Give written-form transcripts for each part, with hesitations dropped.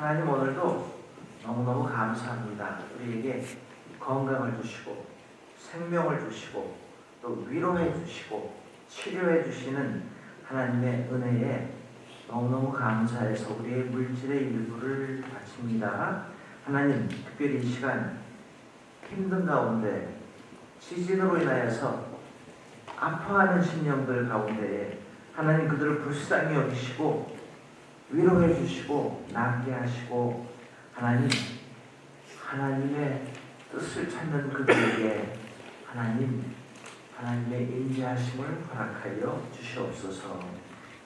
하나님 오늘도 너무너무 감사합니다. 우리에게 건강을 주시고 생명을 주시고 또 위로해 주시고 치료해 주시는 하나님의 은혜에 너무너무 감사해서 우리의 물질의 일부를 바칩니다. 하나님, 특별히 이 시간 힘든 가운데 지진으로 인하여서 아파하는 심령들 가운데에 하나님 그들을 불쌍히 여기시고 위로해 주시고 낫게 하시고 하나님의 뜻을 찾는 그들에게 하나님의 인자하심을 허락하여 주시옵소서.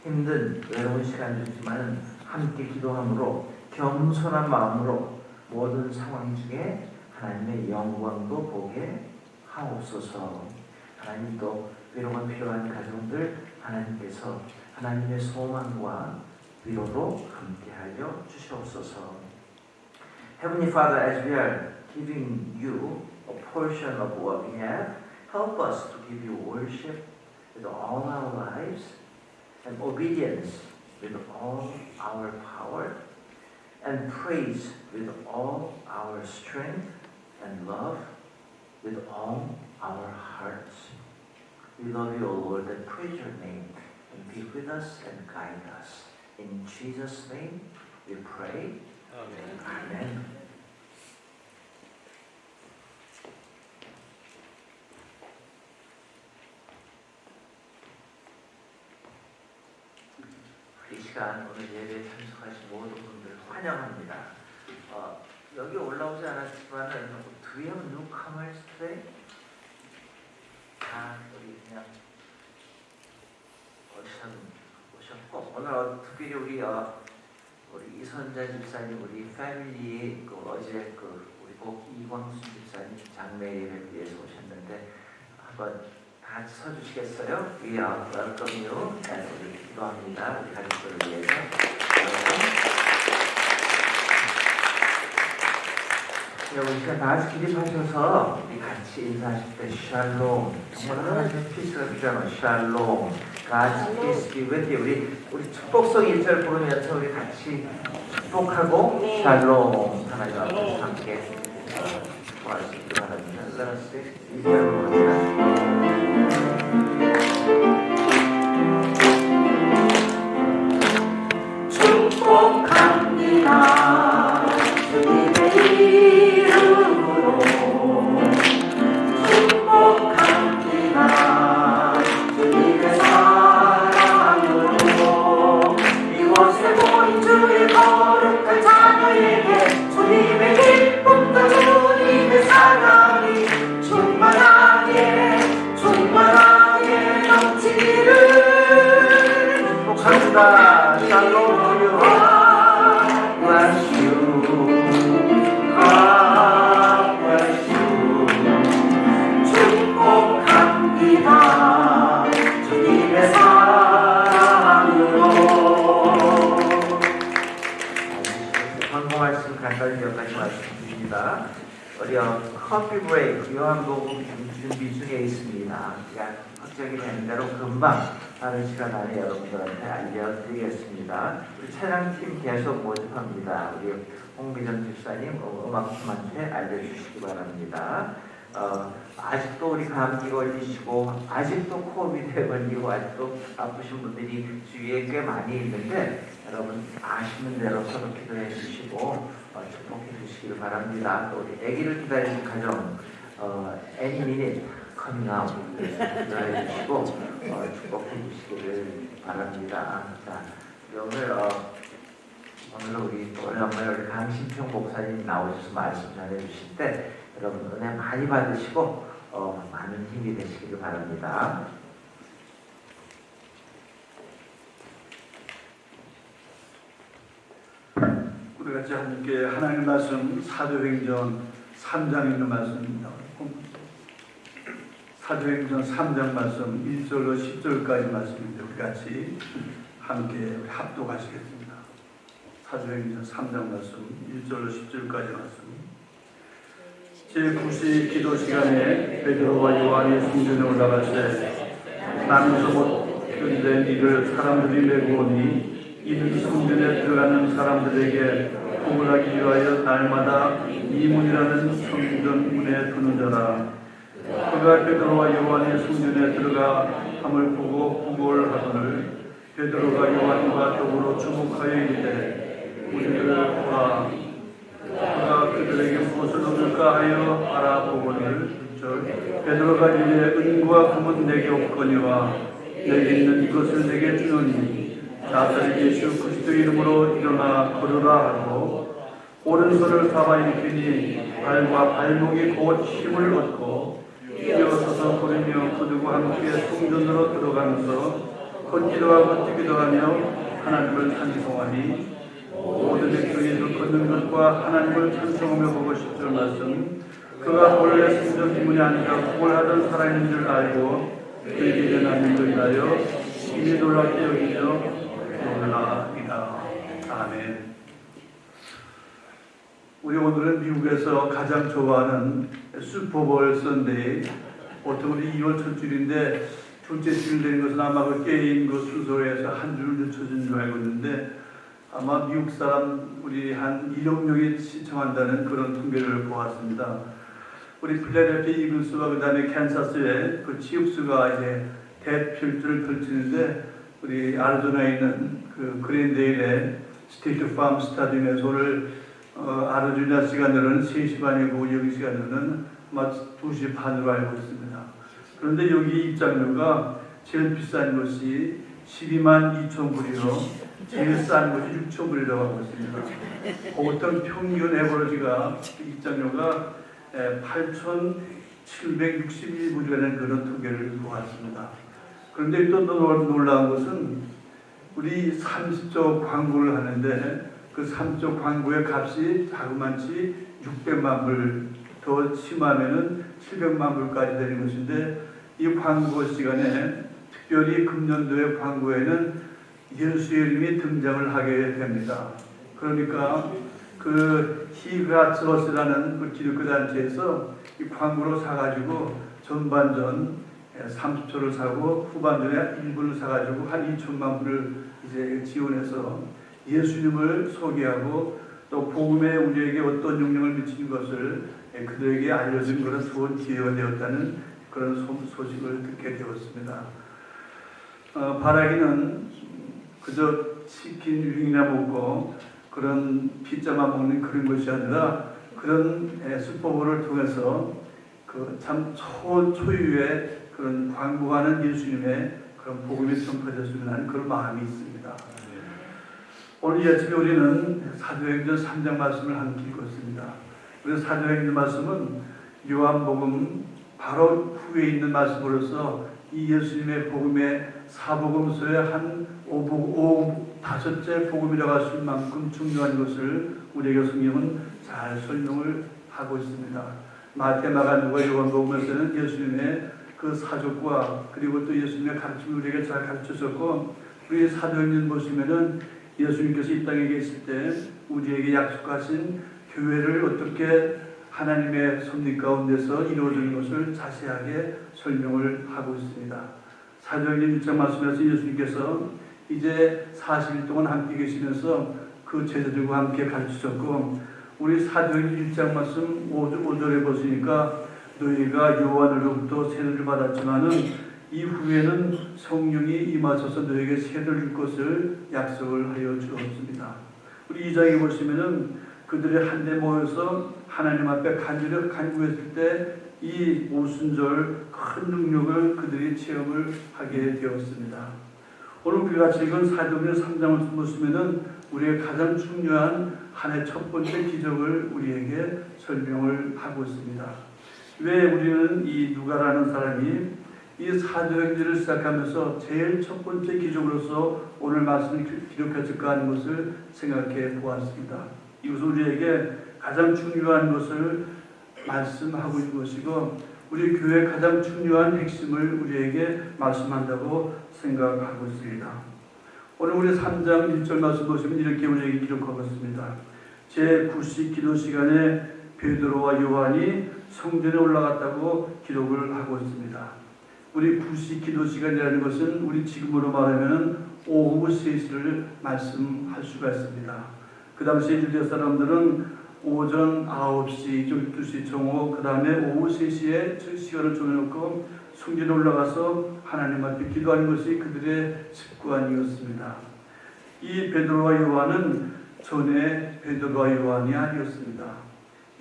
힘든 외로운 시간이지만 함께 기도함으로 겸손한 마음으로 모든 상황 중에 하나님의 영광도 보게 하옵소서. 하나님도 위로가 필요한 가정들 하나님께서 하나님의 소망과 위로로 함께하여 주시옵소서. Heavenly Father, as we are giving you a portion of what we have, help us to give you worship with all our lives and obedience with all our power and praise with all our strength and love with all our hearts. We love you, O Lord, and praise your name and be with us and guide us. In Jesus' name we pray. Amen. Amen. 이 시간 오늘 예배에 참석하신 모든 분들 환영합니다. 여기 올라오지 않았지만 do we have newcomers today? 우리 그냥 오셨고 오늘 특별히 우리 이선자 집사님 우리 패밀리 어제 우리 이광수 집사님 장례 예배를 위해서 오셨는데 한번 다 같이 서주시겠어요? We are welcome you. 우리 기도합니다. 우리 가족들을 위해서. 우리 시간 다 같이 기립하셔서 우리 같이 인사하실 때 샬롬, 정말 하나님의 피스가 필요한 샬롬, God's peace be with you. 우리 축복성 1절 부르면서 우리 같이 축복하고 샬롬 하나님 앞에서 함께 축복할 수 있기 바랍니다. Let us say 이제부터 축복합니다. 주님의 이름으로 축복합니다. 주님의 사랑으로 이곳에 모인 주의 거룩한 자녀에게 주님의 기쁨과 주님의 사랑이 충만하게 넘치기를 축복합니다. 샬롬 bless you. God bless you. 축복합니다. 주님의 사랑으로. 광고 말씀 간단히 몇 가지 말씀드립니다. 우리 커피 브레이크 요한복음 준비 중에 있습니다. 확정이 된 대로 금방 다른 시간 안에 여러분들한테 알려드리겠습니다. 우리 찬양팀 계속 모집합니다. 우리 홍비전 집사님 음악팀한테 알려주시기 바랍니다. 아직도 우리 감기 걸리시고 아직도 코비드에 걸리고 아직도 아프신 분들이 주위에 꽤 많이 있는데 여러분 아시는 대로 서로 기도해 주시고 축복해 주시길 바랍니다. 또 우리 아기를 기다리는 가정 any minute coming out 기도해 주시고 축복해 주시기를 바랍니다. 자, 오늘 우리 오랜만에 우리 강신평 목사님 나오셔서 말씀 전해 주실 때 여러분 은혜 많이 받으시고 많은 힘이 되시기를 바랍니다. 우리 같이 함께 하나님의 말씀 사도행전 3장 있는 말씀입니다. 사도행전 3장 말씀 1절로 10절까지 말씀인데 우리 같이 함께 합독하시겠습니다. 사도행전 3장 말씀 1절로 10절까지 말씀. 제9시 기도 시간에 베드로와 요한이 성전에 올라갈 때 나는 못 견된 이를 사람들이 메고 오니 이는 성전에 들어가는 사람들에게 복을 하기 위하여 날마다 이문이라는 성전 문에 두는 자라. 그가 베드로와 요한이 성전에 들어가 함을 보고 구걸하거늘 베드로가 요한과 더불어 주목하여 이르되 우리를 보라. 그가 그들에게 무엇을 얻을까 하여 알아보거늘 베드로가 이르되 은과 금은 내게 없거니와 내게 있는 이것을 내게 주노니 나사렛 예수 그리스도 이름으로 일어나 걸으라 하고 오른손을 잡아 일으키니 발과 발목이 곧 힘을 얻고 일어서서 걸으며 그들과 함께 성전으로 들어가면서 걷기도 하고 뛰기도 하며 하나님을 찬송하니 모든 백성이 그 걷는 것과 하나님을 찬송하며 보고 싶을 말씀. 그가 본래 성전 문에 앉아 구걸하던 사람인 줄 알고 그에게 전하는 걸 인하여 이미 놀랍게 여기며 놀라이다. 아멘. 우리 오늘은 미국에서 가장 좋아하는 슈퍼볼 선데이, 보통 우리 2월 첫 주일인데 둘째 주일 되는 것은 아마 그 게임 그 순서에서 한 줄 늦춰진 줄 알고 있는데 아마 미국 사람 우리 한 1억 명이 시청한다는 그런 통계를 보았습니다. 우리 필라델피아 이글스와 그 다음에 캔사스에 그 치육스가 이제 대필주를 펼치는데 우리 아리조나에 있는 그 그린데일의 스테이트 팜 스타디움에서 오늘 아리조나 시간으로는 3시 반이고 여기 시간으로는 아마 2시 반으로 알고 있습니다. 그런데 여기 입장료가 제일 비싼 것이 12만 2천 불이요. 제일 싼 것이 6천 불이라고 하고 있습니다. 보통 평균 에버러지가 입장료가 8,761불이라는 그런 통계를 보았습니다. 그런데 또 놀라운 것은 우리 30조 광고를 하는데 그 3조 광고의 값이 자그만치 600만 불, 더 심하면은 700만 불까지 되는 것인데 이 광고 시간에 특별히 금년도의 광고에는 예수의 이름이 등장을 하게 됩니다. 그러니까 그 히가츠버스라는 그 기독교 단체에서 이 광고로 사가지고 전반전 30초를 사고 후반전에 1분을 사가지고 한 2천만 불을 이제 지원해서 예수님을 소개하고 또 복음에 우리에게 어떤 영향을 미치는 것을 그들에게 알려준 그런 좋은 기회가 되었다는 그런 소식을 듣게 되었습니다. 바라기는 그저 치킨 윙이나 먹고 그런 피자만 먹는 그런 것이 아니라 그런 슈퍼볼을 통해서 그 참 초유의 그런 광고하는 예수님의 그런 복음이 전파되었으면 하는 그런 마음이 있습니다. 오늘 이 아침에 우리는 사도행전 3장 말씀을 함께 읽었습니다. 그래서 사도행전 말씀은 요한복음 바로 후에 있는 말씀으로서 이 예수님의 복음의 사복음서의 한 다섯째 복음이라고 할 수 있을 만큼 중요한 것을 우리에게 성경은 잘 설명을 하고 있습니다. 마태, 마가, 누가, 요한복음에서는 예수님의 그 사적과 그리고 또 예수님의 가르침을 우리에게 잘 가르쳐줬고, 우리 사도행전 보시면은 예수님께서 이 땅에 계실 때 우리에게 약속하신 교회를 어떻게 하나님의 섭리 가운데서 이루어지는 것을 자세하게 설명을 하고 있습니다. 사도행전 1장 말씀에서 예수님께서 이제 40일 동안 함께 계시면서 그 제자들과 함께 가르치셨고, 우리 사도행전 1장 말씀 5절에 보시니까 너희가 요한으로부터 세례를 받았지만은 이후에는 성령이 임하셔서 너희에게 세례를 줄 것을 약속을 하여 주었습니다. 우리 2장에 보시면은 그들이 한데 모여서 하나님 앞에 간절히 간구했을 때 이 오순절 큰 능력을 그들이 체험을 하게 되었습니다. 오늘 우리가 같이 읽은 사도행전 3장을 보시면은 우리의 가장 중요한 하나의 첫 번째 기적을 우리에게 설명을 하고 있습니다. 왜 우리는 이 누가라는 사람이 이 사도행전을 시작하면서 제일 첫 번째 기적으로서 오늘 말씀을 기록했을까 하는 것을 생각해 보았습니다. 이것은 우리에게 가장 중요한 것을 말씀하고 있는 것이고, 우리 교회의 가장 중요한 핵심을 우리에게 말씀한다고 생각하고 있습니다. 오늘 우리 3장 1절 말씀 보시면 이렇게 우리에게 기록하고 있습니다. 제9시 기도 시간에 베드로와 요한이 성전에 올라갔다고 기록을 하고 있습니다. 우리 9시 기도 시간이라는 것은 우리 지금으로 말하면 오후 3시를 말씀할 수가 있습니다. 그 당시에 유대 사람들은 오전 9시, 12시 정오, 그 다음에 오후 3시에 시간을 정해놓고 성전에 올라가서 하나님 앞에 기도하는 것이 그들의 습관이었습니다. 이 베드로와 요한은 전에 베드로와 요한이 아니었습니다.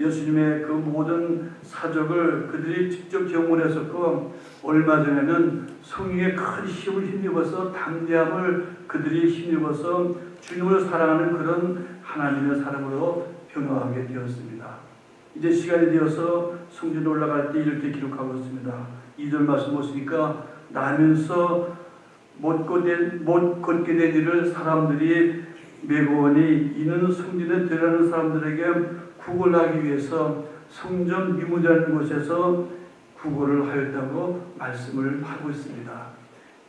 예수님의 그 모든 사적을 그들이 직접 경험을 했었고, 얼마 전에는 성령의 큰 힘을 힘입어서 담대함을 그들이 힘입어서 주님을 사랑하는 그런 하나님의 사람으로 변화하게 되었습니다. 이제 시간이 되어서 성전에 올라갈 때 이렇게 기록하고 있습니다. 2절 말씀 보시니까 나면서 못 걷게 된 일을 사람들이 메고오니 이는 성전에 들어가는 사람들에게 구걸하기 위해서 성전 미문이라는 곳에서 구걸을 하였다고 말씀을 하고 있습니다.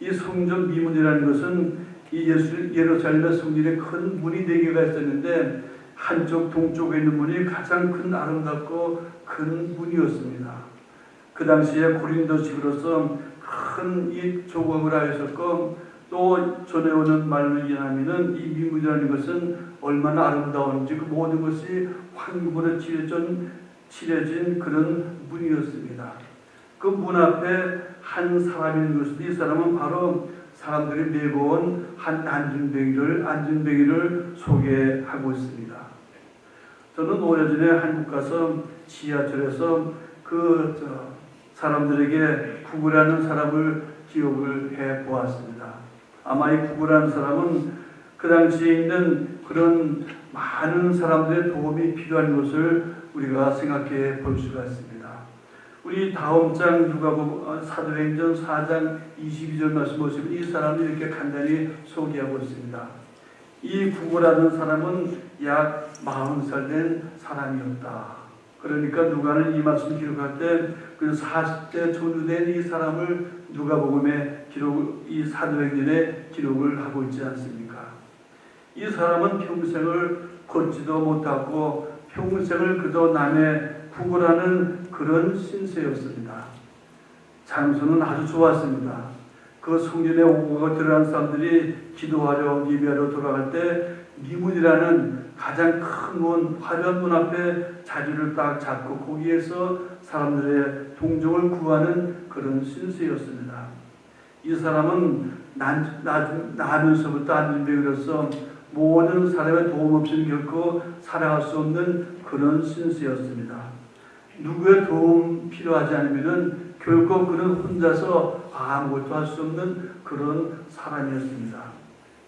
이 성전 미문이라는 것은 이 예루살렘의 성전에 큰 문이 4개가 있었는데 한쪽 동쪽에 있는 문이 가장 큰 아름답고 큰 문이었습니다. 그 당시에 고린도식으로서 큰 이 조각을 하였었고, 또 전해오는 말로 인하면은 이 미문이라는 것은 얼마나 아름다운지 그 모든 것이 황금으로 칠해진 그런 문이었습니다. 그 문 앞에 한 사람이 있는 것인데, 이 사람은 바로 사람들이 메고 온 한 안전뱅이를 소개하고 있습니다. 저는 오래전에 한국 가서 지하철에서 사람들에게 구걸하는 사람을 기억을 해 보았습니다. 아마 이 구걸하는 사람은 그 당시에 있는 그런 많은 사람들의 도움이 필요한 것을 우리가 생각해 볼 수가 있습니다. 우리 다음 장 누가복음 사도행전 4장 22절 말씀 보시면 이 사람을 이렇게 간단히 소개하고 있습니다. 이 구걸하는 사람은 약 40살 된 사람이었다. 그러니까 누가는 이 말씀 기록할 때 그 40대 전후된 이 사람을 누가복음에 이 사도행전에 기록을 하고 있지 않습니까? 이 사람은 평생을 걷지도 못하고 평생을 그저 남의 구걸하는 그런 신세였습니다. 장소는 아주 좋았습니다. 그 성전에 오고 들어간 사람들이 기도하려 예배하러 돌아갈 때 미문이라는 가장 큰 문, 화려한 문 앞에 자리를 딱 잡고 거기에서 사람들의 동정을 구하는 그런 신세였습니다. 이 사람은 나면서부터 안진뱅이로서 모든 사람의 도움 없이는 결코 살아갈 수 없는 그런 신세였습니다. 누구의 도움 필요하지 않으면 결코 그는 혼자서 아무것도 할 수 없는 그런 사람이었습니다.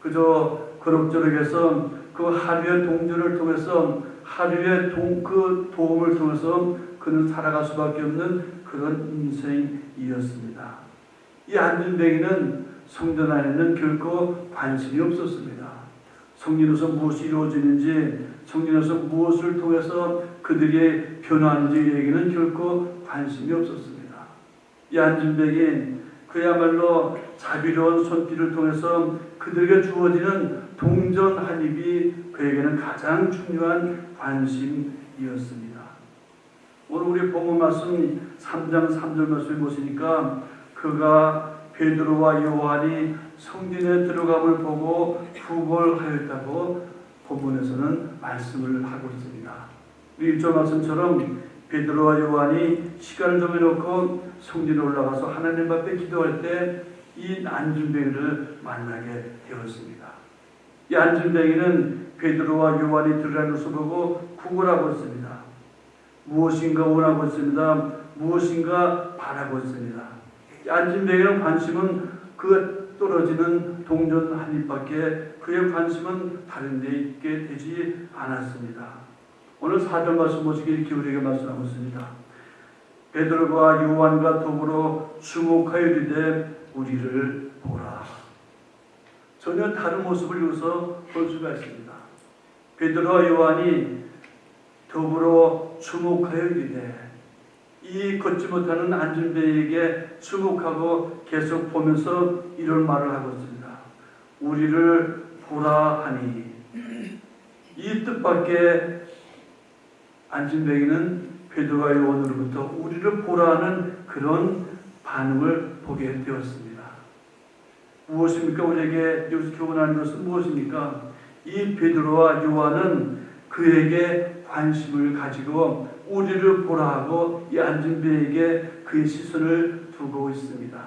그저 그럭저럭해서 그 하루의 동전을 통해서 하루의 그 도움을 통해서 그는 살아갈 수밖에 없는 그런 인생이었습니다. 이 안진뱅이는 성전 안에는 결코 관심이 없었습니다. 성전에서 무엇이 이루어지는지, 성전에서 무엇을 통해서 그들이 변화하는지에게는 결코 관심이 없었습니다. 이 안진뱅이 그야말로 자비로운 손길을 통해서 그들에게 주어지는 동전 한 입이 그에게는 가장 중요한 관심이었습니다. 오늘 우리 본문 말씀 3장 3절 말씀을 보시니까 그가 베드로와 요한이 성전에 들어감을 보고 구걸하였다고 본문에서는 말씀을 하고 있습니다. 우리 1절 말씀처럼 베드로와 요한이 시간을 정해놓고 성전에 올라가서 하나님 앞에 기도할 때 이 안진뱅이를 만나게 되었습니다. 이 안진뱅이는 베드로와 요한이 들어가는 것을 보고 구걸하고 있습니다. 무엇인가 원하고 있습니다. 무엇인가 바라고 있습니다. 안진뱅이의 관심은 그 떨어지는 동전 한 입밖에 그의 관심은 다른 데 있게 되지 않았습니다. 오늘 4절 말씀 보시기 이렇게 우리에게 말씀하고 있습니다. 베드로와 요한과 더불어 주목하여 이르되 우리를 보라. 전혀 다른 모습을 여기서 볼 수가 있습니다. 베드로와 요한이 더불어 주목하여 이르되 이 걷지 못하는 안진뱅이에게 주목하고 계속 보면서 이런 말을 하고 있습니다. 우리를 보라 하니 이 뜻밖의 안진뱅이는 베드로와 요한으로부터 우리를 보라 하는 그런 반응을 보게 되었습니다. 무엇입니까? 우리에게 여기서 교훈하는 것은 무엇입니까? 이 베드로와 요한은 그에게 관심을 가지고 우리를 보라 하고 이 안진뱅이에게 그의 시선을 두고 있습니다.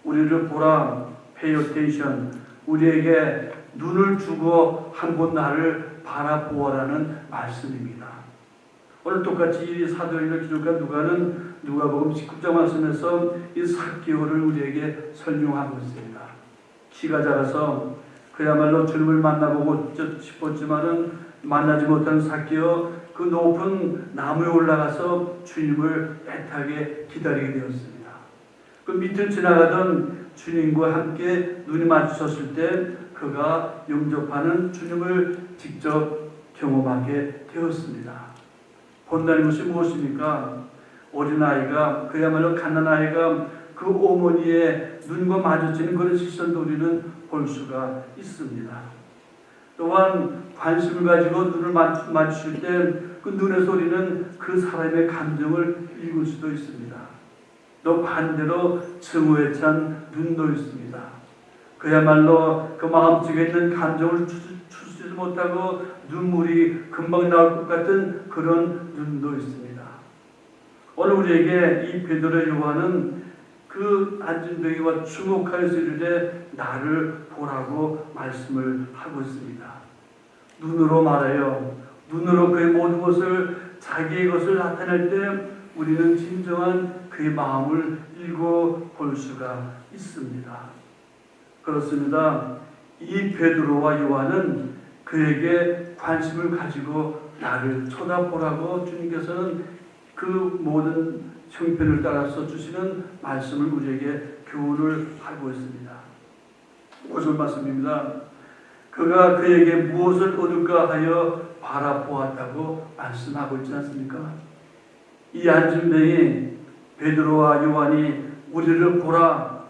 우리를 보라, pay attention, 우리에게 눈을 주고 한번 나를 바라보아라는 말씀입니다. 오늘 똑같이 이 사도행전 기록한 누가복음 19장 말씀에서 이 삭개오를 우리에게 설명하고 있습니다. 키가 작아서 그야말로 주님을 만나보고 싶었지만은 만나지 못한 삭개오, 그 높은 나무에 올라가서 주님을 애타게 기다리게 되었습니다. 그 밑을 지나가던 주님과 함께 눈이 마주쳤을 때 그가 영접하는 주님을 직접 경험하게 되었습니다. 본다는 것이 무엇입니까? 어린아이가, 그야말로 갓난아이가 그 어머니의 눈과 마주치는 그런 시선도 우리는 볼 수가 있습니다. 또한 관심을 가지고 눈을 마주칠 때 그 눈에서 우리는 그 사람의 감정을 읽을 수도 있습니다. 또 반대로 증오에 찬 눈도 있습니다. 그야말로 그 마음속에 있는 감정을 추스르지 못하고 눈물이 금방 나올 것 같은 그런 눈도 있습니다. 오늘 우리에게 이 베드로 요한은 그 안진뱅이와 주목하여서 이르되 나를 보라고 말씀을 하고 있습니다. 눈으로 말해요. 눈으로 그의 모든 것을, 자기의 것을 나타낼 때 우리는 진정한 그의 마음을 읽어볼 수가 있습니다. 그렇습니다. 이 베드로와 요한은 그에게 관심을 가지고 나를 쳐다보라고 주님께서는 그 모든 형편을 따라서 주시는 말씀을 우리에게 교훈을 하고 있습니다. 5절 말씀입니다. 그가 그에게 무엇을 얻을까 하여 바라보았다고 말씀하고 있지 않습니까? 이 안진뱅이 베드로와 요한이 우리를 보라,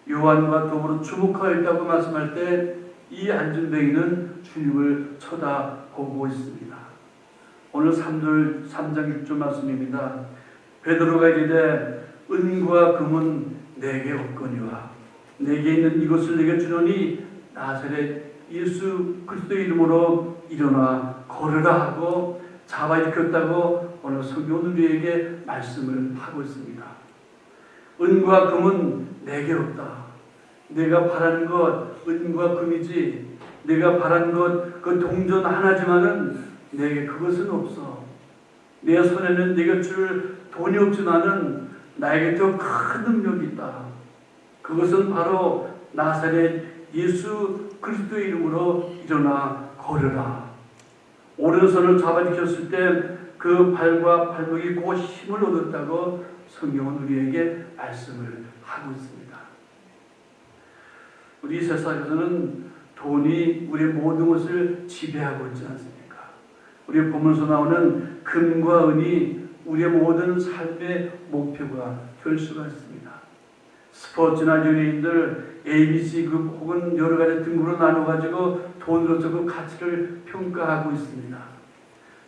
요한과 더불어 주목하였다고 말씀할 때 이 안진뱅이는 주님을 쳐다보고 있습니다. 오늘 3장 6절 말씀입니다. 베드로가 이르되 은과 금은 내게 없거니와 내게 있는 이것을 내게 주노니 나사렛 예수 그리스도의 이름으로 일어나 걸으라 하고 잡아일으켰다고 오늘 성경은 우리에게 말씀을 하고 있습니다. 은과 금은 내게 없다. 내가 바라는 것 은과 금이지 내가 바라는 것 그 동전 하나지만은 내게 그것은 없어. 내 손에는 내가 줄 돈이 없지만은 나에게 더 큰 능력이 있다. 그것은 바로 나사렛 예수 그리스도의 이름으로 일어나 걸으라. 오른손을 잡아지켰을 때 그 발과 발목이 곧 힘을 얻었다고 성경은 우리에게 말씀을 하고 있습니다. 우리 세상에서는 돈이 우리의 모든 것을 지배하고 있지 않습니까? 우리 본문에서 나오는 금과 은이 우리의 모든 삶의 목표가 될 수가 있습니다. 스포츠나 연예인들 ABC급 혹은 여러 가지 등급으로 나눠가지고 돈으로서 그 가치를 평가하고 있습니다.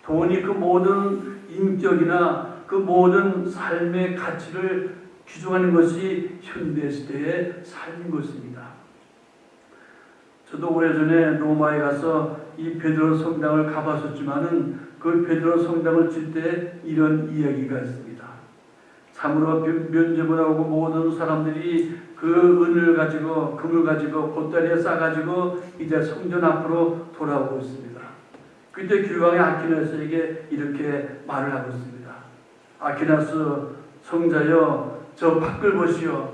돈이 그 모든 인격이나 그 모든 삶의 가치를 규정하는 것이 현대시대의 삶인 것입니다. 저도 오래전에 로마에 가서 이 베드로 성당을 가봤었지만은 그 베드로 성당을 칠 때 이런 이야기가 있습니다. 참으로 면접을 하고 모든 사람들이 그 은을 가지고 금을 가지고 보따리에 싸가지고 이제 성전 앞으로 돌아오고 있습니다. 그때 교황의 아퀴나스에게 이렇게 말을 하고 있습니다. 아퀴나스 성자여, 저 밖을 보시오.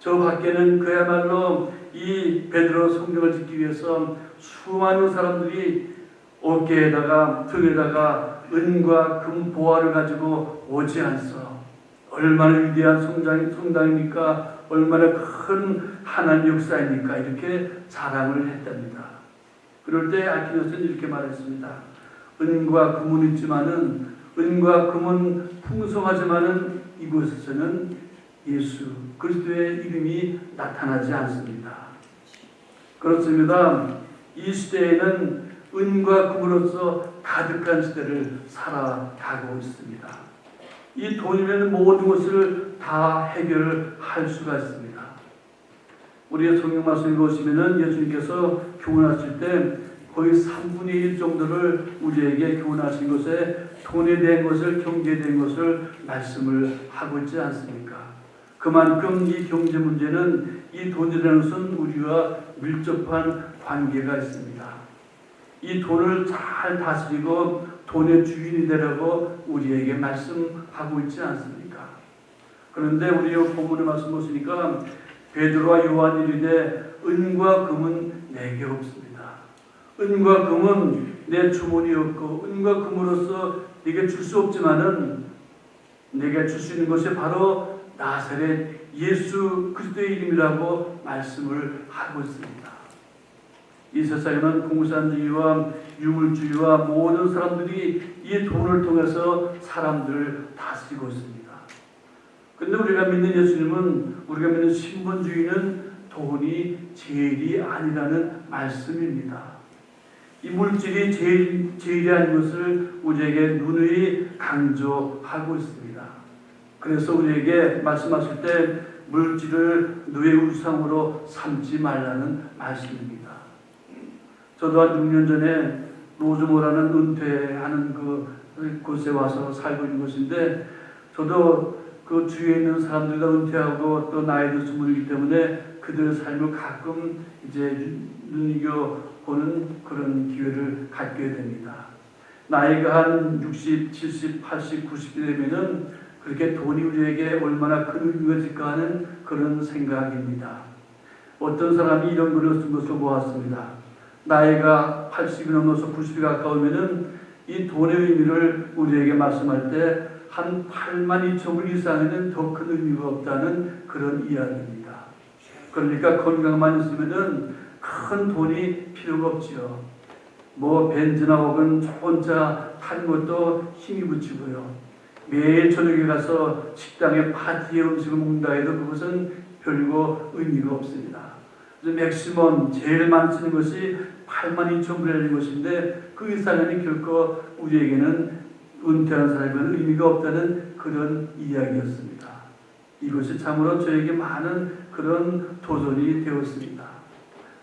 저 밖에는 그야말로 이 베드로 성전을 짓기 위해서 수많은 사람들이 어깨에다가 등에다가 은과 금 보화를 가지고 오지 않소. 얼마나 위대한 성당입니까? 얼마나 큰 하나님 역사입니까? 이렇게 자랑을 했답니다. 그럴 때 아퀴나스는 이렇게 말했습니다. 은과 금은 있지만은 은과 금은 풍성하지만은 이곳에서는 예수 그리스도의 이름이 나타나지 않습니다. 그렇습니다. 이 시대에는 은과 금으로서 가득한 시대를 살아가고 있습니다. 이 돈이면 모든 것을 다 해결할 수가 있습니다. 우리의 성경 말씀을 보시면은 예수님께서 교훈하실 때 거의 3분의 1 정도를 우리에게 교훈하신 것에 돈에 대한 것을, 경제에 대한 것을 말씀을 하고 있지 않습니까? 그만큼 이 경제 문제는 이 돈이라는 것은 우리와 밀접한 관계가 있습니다. 이 돈을 잘 다스리고 돈의 주인이 되라고 우리에게 말씀하고 있지 않습니까? 그런데 우리 본문의 말씀 보시니까 베드로와 요한이 이르되 은과 금은 내게 없습니다. 은과 금은 내 주머니에 없고 은과 금으로서 네게 줄 수 없지만은 내게 줄 수 있는 것이 바로 나사렛 예수 그리스도의 이름이라고 말씀을 하고 있습니다. 이 세상에는 공산주의와 유물주의와 모든 사람들이 이 돈을 통해서 사람들을 다스리고 있습니다. 그런데 우리가 믿는 예수님은, 우리가 믿는 신분주의는 돈이 제일이 아니라는 말씀입니다. 이 물질이 제일이 아닌 것을 우리에게 누누이 강조하고 있습니다. 그래서 우리에게 말씀하실 때 물질을 너의 우상으로 삼지 말라는 말씀입니다. 저도 한 6년 전에 로즈모라는 은퇴하는 곳에 와서 살고 있는 것인데, 저도 그 주위에 있는 사람들과 은퇴하고 또 나이도 스물이기 때문에 그들의 삶을 가끔 이제 눈여겨보는 그런 기회를 갖게 됩니다. 나이가 한 60, 70, 80, 90이 되면은 그렇게 돈이 우리에게 얼마나 큰 의미가 있을까 하는 그런 생각입니다. 어떤 사람이 이런 글을 쓴 것을 보았습니다. 나이가 80이 넘어서 90이 가까우면은 이 돈의 의미를 우리에게 말씀할 때 한 8만 2천 불 이상에는 더 큰 의미가 없다는 그런 이야기입니다. 그러니까 건강만 있으면은 큰 돈이 필요가 없지요. 뭐 벤츠나 혹은 좋은 차 타는 것도 힘이 붙이고요. 매일 저녁에 가서 식당에 파티에 음식을 먹는다 해도 그것은 별거 의미가 없습니다. 그래서 맥시멈 제일 많이 쓰는 것이 8만 2천 불이라는 것인데 그 이상은 결코 우리에게는 은퇴한 사람은 의미가 없다는 그런 이야기였습니다. 이것이 참으로 저에게 많은 그런 도전이 되었습니다.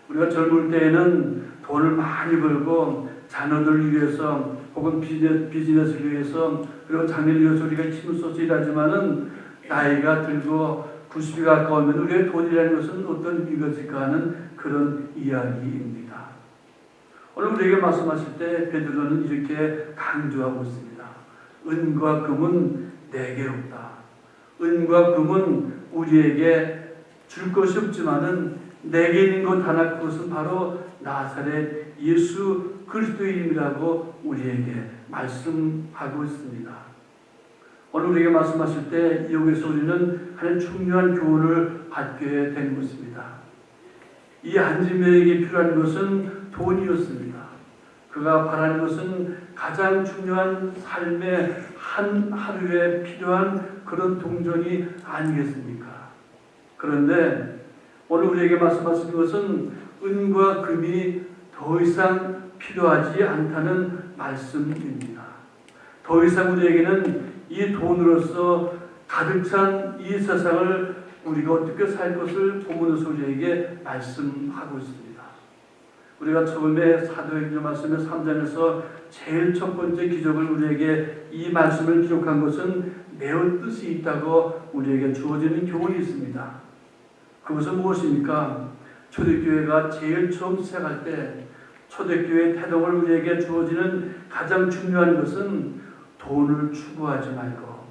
우리가 젊을 때에는 돈을 많이 벌고 자녀들을 위해서 혹은 비즈니스를 위해서 그리고 장래를 위해서 우리가 힘을 쏟아 일하지만은 나이가 들고 90이 가까우면 우리의 돈이라는 것은 어떤 의미가 있을까 하는 그런 이야기입니다. 오늘 우리에게 말씀하실 때 베드로는 이렇게 강조하고 있습니다. 은과 금은 내게 없다. 은과 금은 우리에게 줄 것이 없지만은 내게 있는 것 하나, 그것은 바로 나사렛 예수 그리스도의 이름이라고 우리에게 말씀하고 있습니다. 오늘 우리에게 말씀하실 때 여기서 우리는 하나의 중요한 교훈을 받게 된 것입니다. 이 안진뱅에게 필요한 것은 돈이었습니다. 그가 바라는 것은 가장 중요한 삶의 한 하루에 필요한 그런 동전이 아니겠습니까? 그런데 오늘 우리에게 말씀하신 것은 은과 금이 더 이상 필요하지 않다는 말씀입니다. 더 이상 우리에게는 이 돈으로서 가득 찬 이 세상을 우리가 어떻게 살 것을 본문에서 우리에게 말씀하고 있습니다. 우리가 처음에 사도행전 말씀의 3장에서 제일 첫 번째 기적을 우리에게 이 말씀을 기록한 것은 매우 뜻이 있다고 우리에게 주어지는 교훈이 있습니다. 그것은 무엇입니까? 초대교회가 제일 처음 시작할 때 초대교회의 태동을 우리에게 주어지는 가장 중요한 것은 돈을 추구하지 말고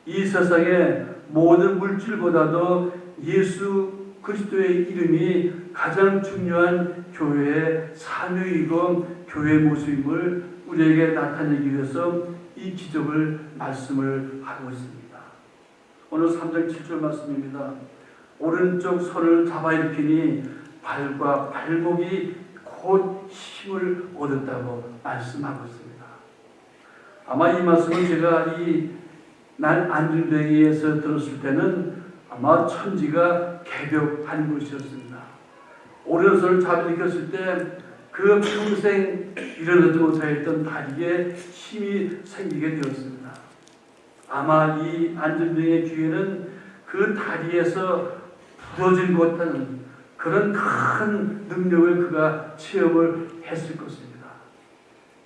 이 세상의 모든 물질보다도 예수 그리스도의 이름이 가장 중요한 교회의 사명이고 교회의 모습임을 우리에게 나타내기 위해서 이 기적을 말씀을 하고 있습니다. 오늘 3장 7절 말씀입니다. 오른쪽 손을 잡아 일으키니 발과 발목이 곧 힘을 얻었다고 말씀하고 있습니다. 아마 이 말씀은 제가 난 안진뱅이에서 들었을 때는 아마 천지가 개벽한 것이었습니다. 오른손을 잡아 일으켰을 때 그 평생 일어나지 못하였던 다리에 힘이 생기게 되었습니다. 아마 이 안진뱅이의 귀에는 그 다리에서 부러진 것 같은 그런 큰 능력을 그가 체험을 했을 것입니다.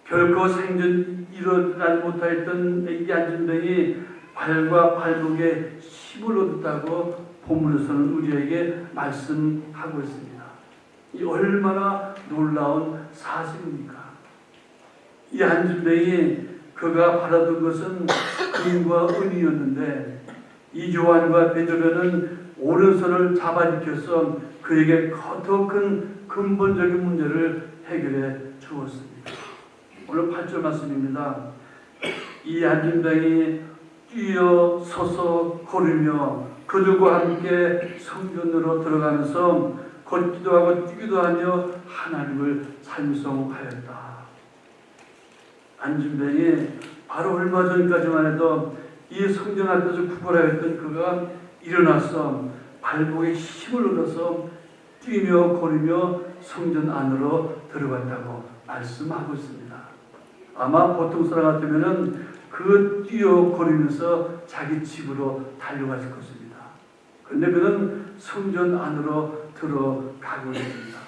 결코 생전 일어나지 못하였던 이 안진뱅이 발과 발목에 힘을 얻었다고 본문에서는 우리에게 말씀하고 있습니다. 이 얼마나 놀라운 사실입니까? 이 안진뱅이 그가 바라던 것은 금과 은이었는데 이 요한과 베드로는 오른손을 잡아지켜서 그에게 더 큰 근본적인 문제를 해결해 주었습니다. 오늘 8절 말씀입니다. 이 안진뱅이 뛰어서서 걸으며 그들과 함께 성전으로 들어가면서 걷기도 하고 뛰기도 하며 하나님을 찬송하였다. 안진뱅이 바로 얼마 전까지만 해도 이 성전 앞에서 구걸하였던 그가 일어나서 발목에 힘을 얻어서 뛰며 걸으며 성전 안으로 들어갔다고 말씀하고 있습니다. 아마 보통 사람 같으면은 그 뛰어 걸으면서 자기 집으로 달려갔을 것입니다. 그런데 그는 성전 안으로 들어가고 있습니다.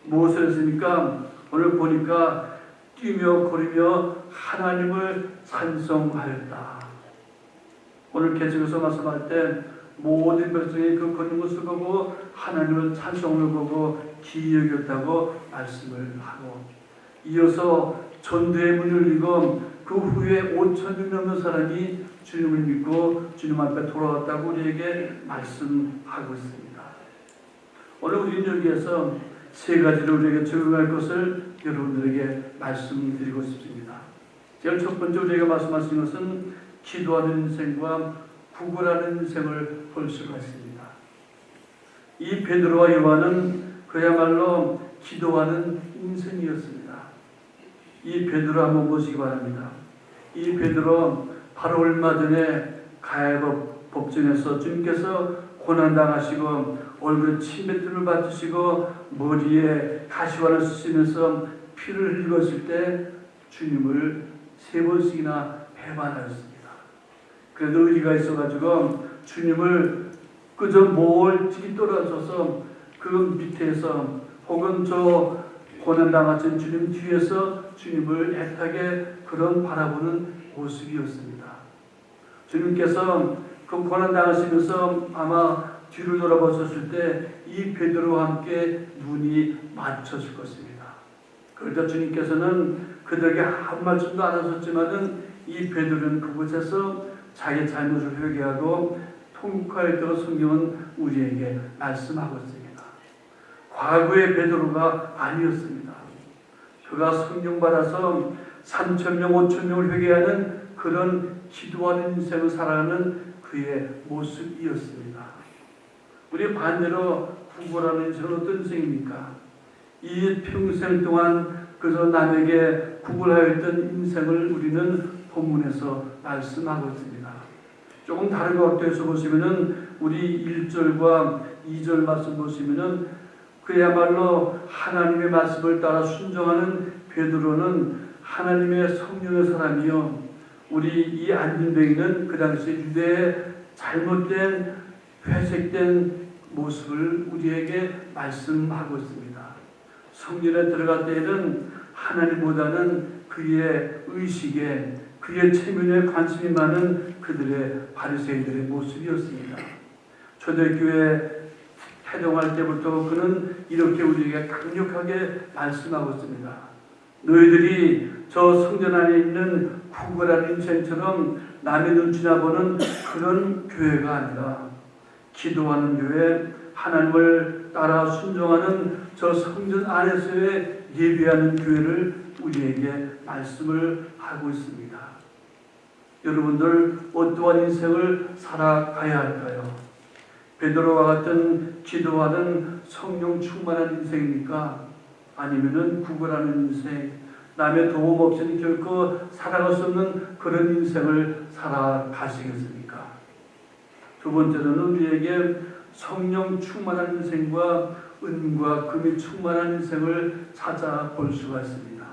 무엇을 했습니까? 오늘 보니까 뛰며 걸으며 하나님을 찬송하였다. 오늘 계속해서 말씀할 때 모든 백성이 그 걷는 것을 보고 하나님을 찬송을 보고 기이 여겼다고 말씀을 하고 이어서 전도의 문을 열리고 그 후에 5,000명 넘는 사람이 주님을 믿고 주님 앞에 돌아왔다고 우리에게 말씀하고 있습니다. 오늘 우리는 여기에서 세 가지를 우리에게 적용할 것을 여러분들에게 말씀드리고 싶습니다. 제일 첫 번째 우리에게 말씀하신 것은 기도하는 인생과 구걸하는 인생을 볼 수가 있습니다. 이 베드로와 요한은 그야말로 기도하는 인생이었습니다. 이 베드로 한번 보시기 바랍니다. 이 베드로 바로 얼마 전에 가야법 법정에서 주님께서 고난당하시고 얼굴에 침뱉음을 받으시고 머리에 가시관을 쓰시면서 피를 흘렸을 때 주님을 3번씩이나 배반하였습니다. 그래도 의리가 있어가지고 주님을 그저 멀찍이 떨어져서 그 밑에서 혹은 저 고난당하신 주님 뒤에서 주님을 애타게 그런 바라보는 모습이었습니다. 주님께서 그 고난당하시면서 아마 뒤를 돌아보셨을 때 이 베드로와 함께 눈이 맞춰질 것입니다. 그러자 주님께서는 그들에게 한 말씀도 안 하셨지만은 이 베드로는 그곳에서 자기 잘못을 회개하고 통곡하였다고 성경은 우리에게 말씀하고 있습니다. 과거의 베드로가 아니었습니다. 그가 성령 받아서 3,000명, 5,000명을 회개하는 그런 기도하는 인생을 살아가는 그의 모습이었습니다. 우리 반대로 구걸하는 인생은 어떤 인생입니까? 이 평생 동안 그저 남에게 구걸하였던 인생을 우리는 본문에서 말씀하고 있습니다. 조금 다른 각도에서 보시면은 우리 1절과 2절 말씀 보시면은 그야말로 하나님의 말씀을 따라 순종하는 베드로는 하나님의 성령의 사람이요. 우리 이 안진뱅이는 그 당시 유대의 잘못된 회색된 모습을 우리에게 말씀하고 있습니다. 성전에 들어갈 때에는 하나님보다는 그의 의식에 그의 체면에 관심이 많은 그들의 바리새인들의 모습이었습니다. 초대교회 태동할 때부터 그는 이렇게 우리에게 강력하게 말씀하고 있습니다. 너희들이 저 성전 안에 있는 구걸하는 인생처럼 남의 눈치나 보는 그런 교회가 아니라 기도하는 교회, 하나님을 따라 순종하는 저 성전 안에서의 예배하는 교회를 우리에게 말씀을 하고 있습니다. 여러분들 어떠한 인생을 살아가야 할까요? 베드로와 같은 기도하는 성령 충만한 인생입니까? 아니면은 구걸하는 인생, 남의 도움 없이는 결코 살아갈 수 없는 그런 인생을 살아가시겠습니까? 두 번째로는 우리에게 성령 충만한 인생과 은과 금이 충만한 인생을 찾아볼 수가 있습니다.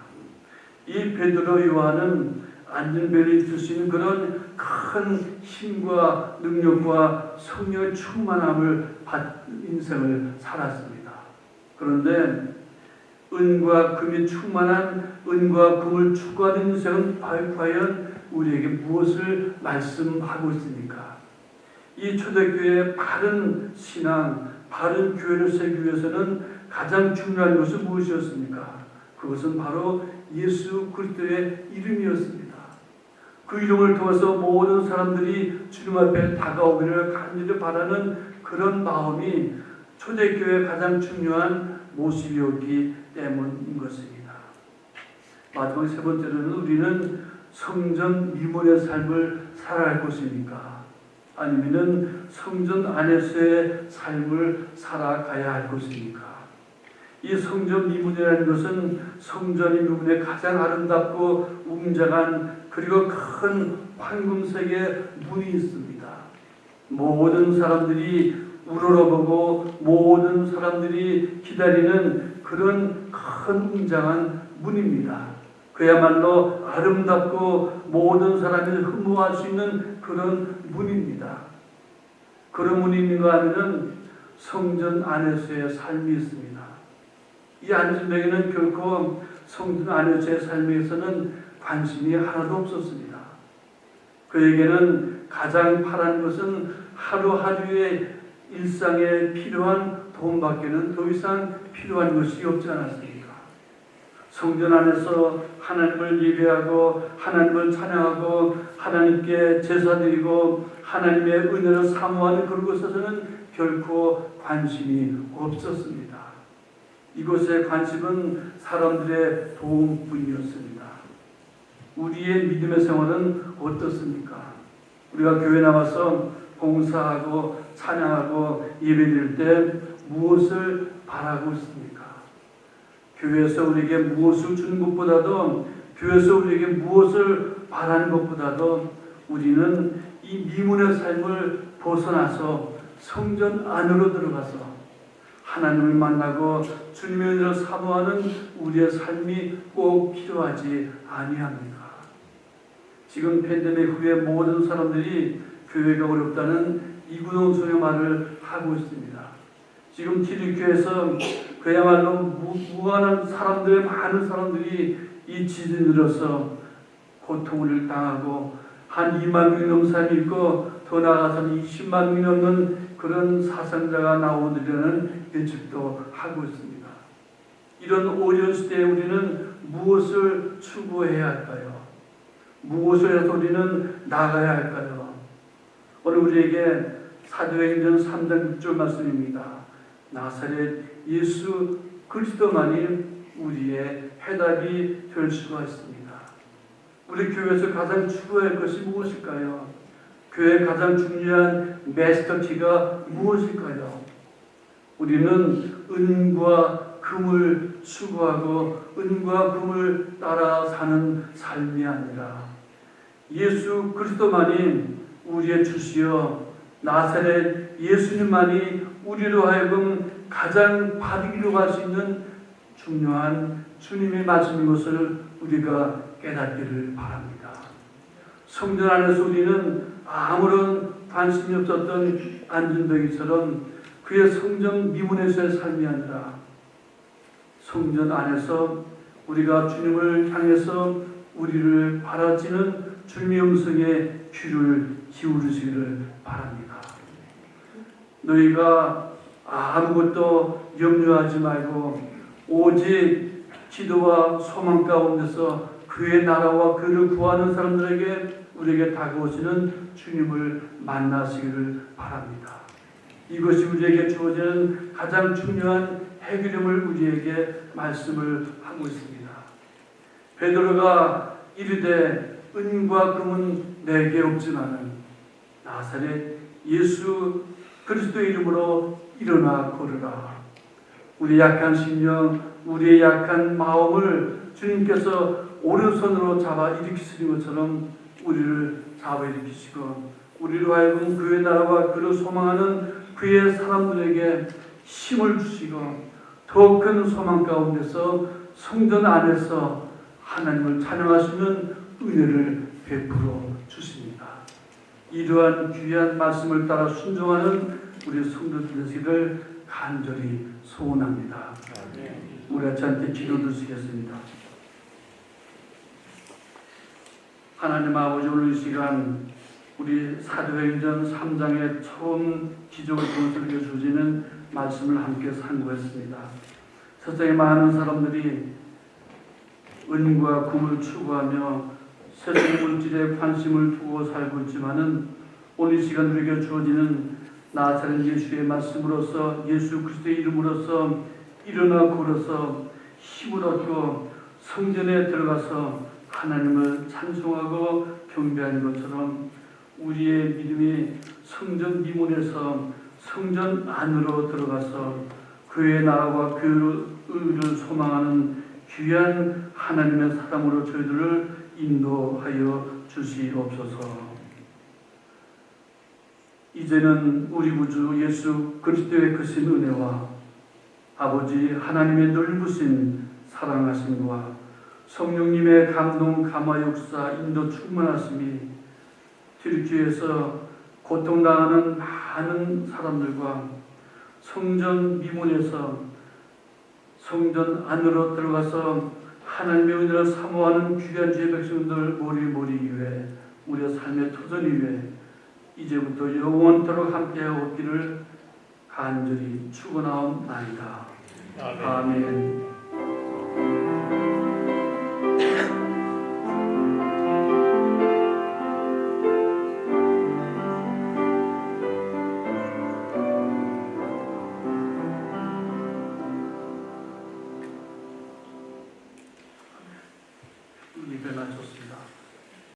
이 베드로 요한은 안전벨이 줄 수 있는 그런 큰 힘과 능력과 성령의 충만함을 받은 인생을 살았습니다. 그런데 은과 금이 충만한 은과 금을 추구하는 인생은 과연 우리에게 무엇을 말씀하고 있습니까? 이 초대교회의 바른 신앙, 바른 교회를 세우기 위해서는 가장 중요한 것은 무엇이었습니까? 그것은 바로 예수 그리스도의 이름이었습니다. 그 이름을 통해서 모든 사람들이 주님 앞에 다가오기를 간절히 바라는 그런 마음이 초대교회의 가장 중요한 모습이었기 때문인 것입니다. 마지막 세 번째로는 우리는 성전 미문의 삶을 살아갈 것입니까? 아니면은 성전 안에서의 삶을 살아가야 할 것입니까? 이 성전 미문이라는 것은 성전이 미문에 가장 아름답고 웅장한 그리고 큰 황금색의 문이 있습니다. 모든 사람들이 우러러보고 모든 사람들이 기다리는 그런 큰 웅장한 문입니다. 그야말로 아름답고 모든 사람이 흠모할 수 있는 그런 문입니다. 그런 문이 있는가 하면은 성전 안에서의 삶이 있습니다. 이 안진뱅이는 결코 성전 안에서의 삶에서는 관심이 하나도 없었습니다. 그에게는 가장 바란 것은 하루하루의 일상에 필요한 돈밖에는 더 이상 필요한 것이 없지 않았습니까? 성전 안에서 하나님을 예배하고 하나님을 찬양하고 하나님께 제사드리고 하나님의 은혜를 사모하는 그런 것에서는 결코 관심이 없었습니다. 이것의 관심은 사람들의 도움뿐이었습니다. 우리의 믿음의 생활은 어떻습니까? 우리가 교회 나와서 봉사하고 찬양하고 예배드릴 때 무엇을 바라고 있습니까? 교회에서 우리에게 무엇을 주는 것보다도 교회에서 우리에게 무엇을 바라는 것보다도 우리는 이 미문의 삶을 벗어나서 성전 안으로 들어가서 하나님을 만나고 주님의 은혜를 사모하는 우리의 삶이 꼭 필요하지 아니합니까? 지금 팬데믹 후에 모든 사람들이 교회가 어렵다는 이구동성의 말을 하고 있습니다. 지금 TD교에서 그야말로 무한한 사람들, 많은 사람들이 이 지진으로서 고통을 당하고 한 2만 명이 넘는 사람이 있고 더 나아가서는 20만 명이 넘는 그런 사상자가 나오려는 예측도 하고 있습니다. 이런 어려운 시대에 우리는 무엇을 추구해야 할까요? 무엇을 해서 우리는 나가야 할까요? 오늘 우리에게 사도행전 3장 6절 말씀입니다. 나사렛 예수 그리스도만이 우리의 해답이 될 수가 있습니다. 우리 교회에서 가장 추구해야 할 것이 무엇일까요? 교회의 가장 중요한 마스터키가 무엇일까요? 우리는 은과 금을 추구하고 은과 금을 따라 사는 삶이 아니라 예수 그리스도만이 우리의 주시여 나사렛 예수님만이 우리로 하여금 가장 바르기로 갈 수 있는 중요한 주님의 말씀인 것을 우리가 깨닫기를 바랍니다. 성전 안에서 우리는 아무런 관심이 없었던 안진뱅이처럼 그의 성전 미문에서의 삶이 아니라 성전 안에서 우리가 주님을 향해서 우리를 바라지는 주님의 음성에 귀를 기울이시기를 바랍니다. 너희가 아무것도 염려하지 말고 오직 기도와 소망 가운데서 그의 나라와 그를 구하는 사람들에게 우리에게 다가오시는 주님을 만나시기를 바랍니다. 이것이 우리에게 주어지는 가장 중요한 해결임을 우리에게 말씀을 하고 있습니다. 베드로가 이르되 은과 금은 내게 없지만은 나사렛 예수 그리스도의 이름으로 일어나 걸으라. 우리의 약한 심령, 우리의 약한 마음을 주님께서 오른손으로 잡아 일으키시는 것처럼 우리를 잡아 일으키시고 우리로 하여금 그의 나라와 그를 소망하는 그의 사람들에게 힘을 주시고 더 큰 소망 가운데서 성전 안에서 하나님을 찬양할 수 있는 은혜를 베풀어 주십니다. 이러한 귀한 말씀을 따라 순종하는 우리 성도들 되시기를 간절히 소원합니다. 우리 같이 함께 기도 드리겠습니다. 하나님 아버지, 오늘 이 시간 우리 사도행전 3장의 처음 기적을 통해서 우리에게 주시는 말씀을 함께 상고했습니다. 세상에 많은 사람들이 은과 금을 추구하며 세상 물질에 관심을 두고 살고 있지만은 오늘 이 시간 우리에게 주어지는 나사렛 예수의 말씀으로서 예수 그리스도의 이름으로서 일어나 걸어서 힘을 얻고 성전에 들어가서 하나님을 찬송하고 경배하는 것처럼 우리의 믿음이 성전 미문에서 성전 안으로 들어가서 그의 나라와 그의 의를 소망하는 귀한 하나님의 사람으로 저희들을 인도하여 주시옵소서. 이제는 우리 구주 예수 그리스도의 크신 은혜와 아버지 하나님의 넓으신 사랑하심과 성령님의 감동, 감화, 역사, 인도 충만하심이 튀르키예에서 고통당하는 많은 사람들과 성전 미문에서 성전 안으로 들어가서 하나님의 은혜를 사모하는 귀한 주의 백성들 모리 위에 우리의 삶의 터전 위에 이제부터 영원토록 함께하옵기를 간절히 축원하옵나이다. 아멘.